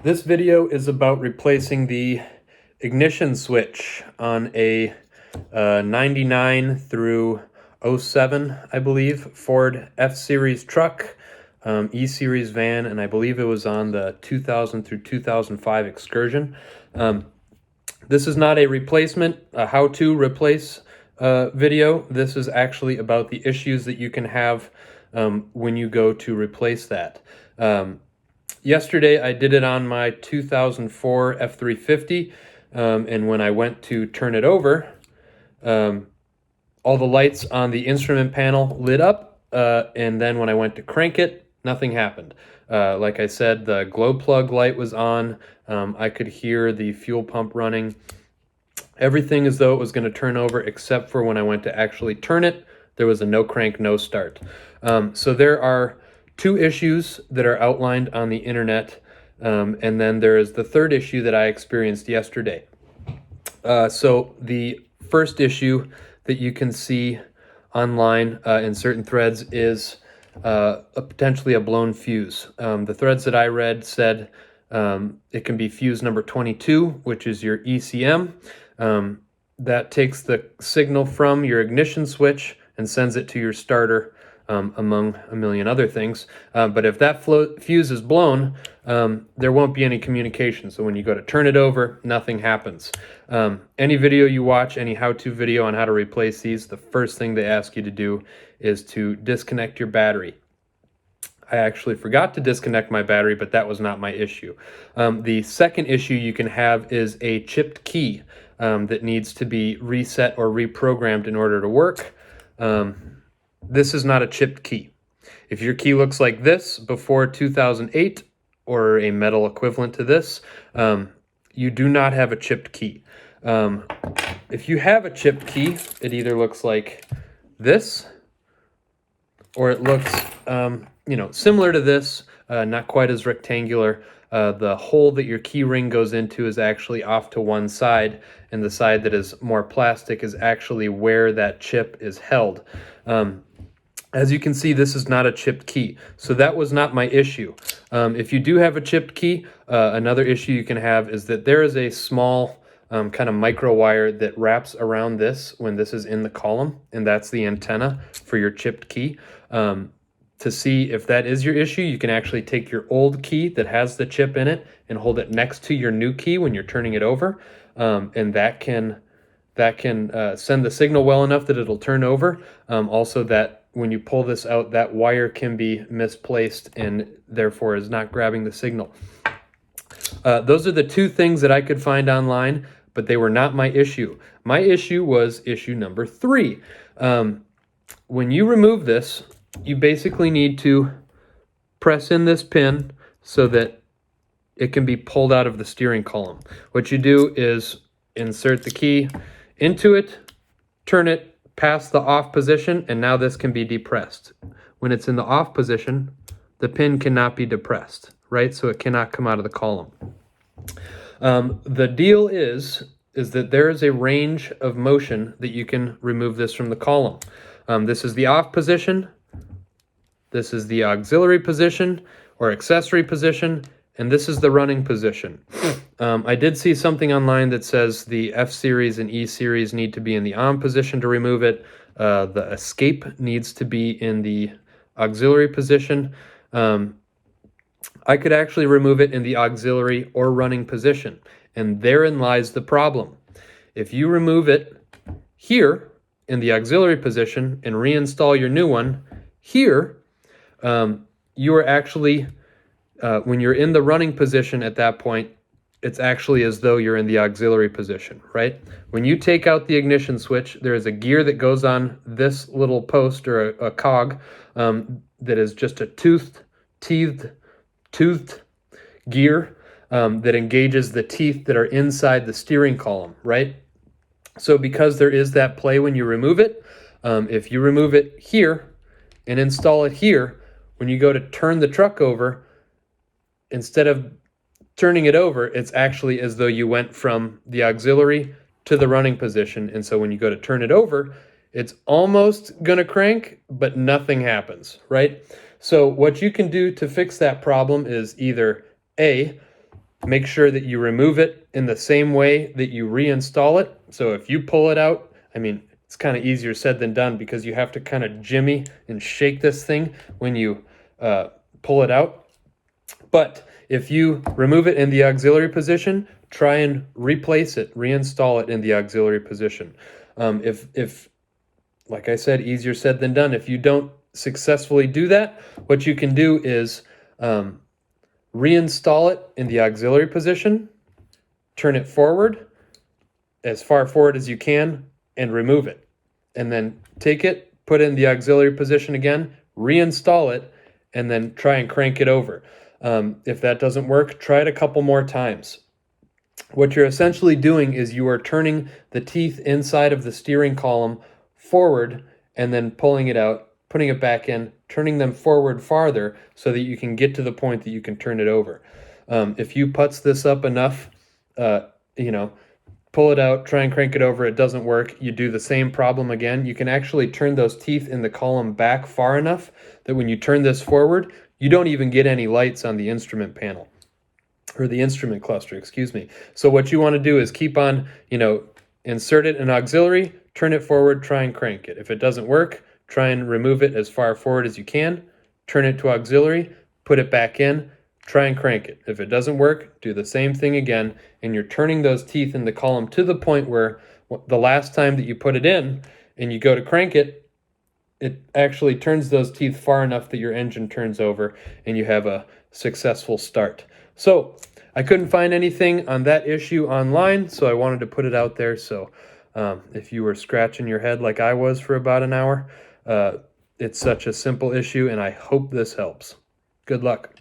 This video is about replacing the ignition switch on a 99 through 07, I believe, Ford F-Series truck, E-Series van, and I believe it was on the 2000 through 2005 Excursion. This is not a replacement, a how-to replace video. This is actually about the issues that you can have when you go to replace that. Yesterday, I did it on my 2004 F350, and when I went to turn it over, all the lights on the instrument panel lit up, and then when I went to crank it, nothing happened. Like I said, the glow plug light was on. I could hear the fuel pump running. Everything as though it was going to turn over, except for when I went to actually turn it, there was a no crank, no start. So there are two issues that are outlined on the internet, and then there is the third issue that I experienced yesterday. So the first issue that you can see online in certain threads is potentially a blown fuse. The threads that I read said it can be fuse number 22, which is your ECM. That takes the signal from your ignition switch and sends it to your starter, among a million other things. But if that fuse is blown, there won't be any communication. So when you go to turn it over, nothing happens. Any video you watch, any how-to video on how to replace these, the first thing they ask you to do is to disconnect your battery. I actually forgot to disconnect my battery, but that was not my issue. The second issue you can have is a chipped key that needs to be reset or reprogrammed in order to work. This is not a chipped key. If your key looks like this before 2008 or a metal equivalent to this, you do not have a chipped key. If you have a chipped key, it either looks like this or it looks similar to this, not quite as rectangular. The hole that your key ring goes into is actually off to one side, and the side that is more plastic is actually where that chip is held. As you can see, this is not a chipped key, so that was not my issue. If you do have a chipped key, another issue you can have is that there is a small kind of micro wire that wraps around this when this is in the column, and that's the antenna for your chipped key. To see if that is your issue, you can actually take your old key that has the chip in it and hold it next to your new key when you're turning it over, and that can send the signal well enough that it'll turn over. Also, that when you pull this out, that wire can be misplaced and therefore is not grabbing the signal. Those are the two things that I could find online, but they were not my issue. My issue was issue number 3. When you remove this, you basically need to press in this pin so that it can be pulled out of the steering column. What you do is insert the key into it, turn it past the off position, and now this can be depressed. When it's in the off position, the pin cannot be depressed, right? So it cannot come out of the column. The deal is that there is a range of motion that you can remove this from the column. This is the off position. This is the auxiliary position or accessory position, and this is the running position. I did see something online that says the F-Series and E-Series need to be in the on position to remove it. The escape needs to be in the auxiliary position. I could actually remove it in the auxiliary or running position, and therein lies the problem. If you remove it here in the auxiliary position and reinstall your new one here, you are actually, when you're in the running position at that point, it's actually as though you're in the auxiliary position, right? When you take out the ignition switch, there is a gear that goes on this little post or a cog that is just a toothed gear that engages the teeth that are inside the steering column, right? So because there is that play when you remove it, if you remove it here and install it here, when you go to turn the truck over, instead of turning it over, it's actually as though you went from the auxiliary to the running position. And so when you go to turn it over, it's almost going to crank, but nothing happens, right? So what you can do to fix that problem is either A, make sure that you remove it in the same way that you reinstall it. So if you pull it out, I mean, it's kind of easier said than done because you have to kind of jimmy and shake this thing when you pull it out. But if you remove it in the auxiliary position, try and replace it, reinstall it in the auxiliary position. If like I said, easier said than done. If you don't successfully do that, what you can do is reinstall it in the auxiliary position, turn it forward, as far forward as you can, and remove it. And then take it, put it in the auxiliary position again, reinstall it, and then try and crank it over. If that doesn't work, try it a couple more times. What you're essentially doing is you are turning the teeth inside of the steering column forward and then pulling it out, putting it back in, turning them forward farther so that you can get to the point that you can turn it over. If you putz this up enough, pull it out, try and crank it over, it doesn't work, you do the same problem again. You can actually turn those teeth in the column back far enough that when you turn this forward, you don't even get any lights on the instrument panel, or the instrument cluster, excuse me. So what you want to do is keep on, insert it in auxiliary, turn it forward, try and crank it. If it doesn't work, try and remove it as far forward as you can, turn it to auxiliary, put it back in, try and crank it. If it doesn't work, do the same thing again, and you're turning those teeth in the column to the point where the last time that you put it in and you go to crank it, it actually turns those teeth far enough that your engine turns over and you have a successful start. So I couldn't find anything on that issue online, so I wanted to put it out there. So if you were scratching your head like I was for about an hour, it's such a simple issue, and I hope this helps. Good luck.